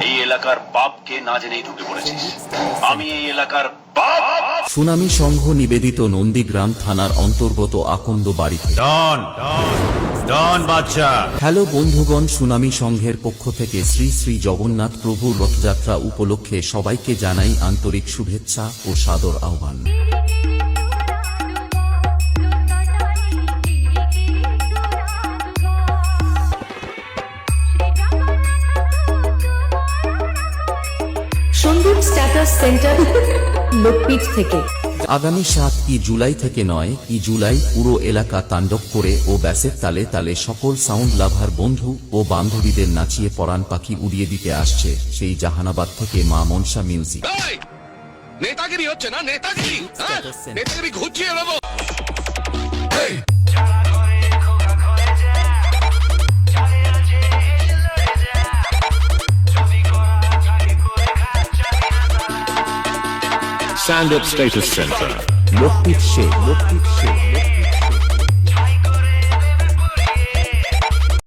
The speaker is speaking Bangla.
এই এলাকার বাপকে না জেনেই ঢুকে পড়েছিস। আমি এই এলাকার বাপ। সুনামি সংঘ নিবেদিত নন্দীগ্রাম থানার অন্তর্গত আকন্দ বাড়িতে ডন বাচ্চা। হ্যালো বন্ধুগণ, সুনামি সংঘের পক্ষ থেকে শ্রী শ্রী জগন্নাথ প্রভুর রথযাত্রা উপলক্ষে সবাইকে জানাই আন্তরিক শুভেচ্ছা ও সাদর আহ্বান। সন্দীপ স্ট্যাটাস সেন্টার লোকপিঠ থেকে আগামী 7 জুলাই থেকে 9 জুলাই পুরো এলাকা তাণ্ডব করে ও ব্যাসের তালে তালে সকল সাউন্ড লাভার বন্ধু ও বান্ধবীদের নাচিয়ে পরাণ পাখি উড়িয়ে দিতে আসছে সেই জাহানাবাদ থেকে মা মনসা মিউজিক। নেতাগিরি হচ্ছে না, নেতাগিরি নেতাগিরি ঘুচিয়ে দেবো। Stand Up Status Center. লোকপিঠ সে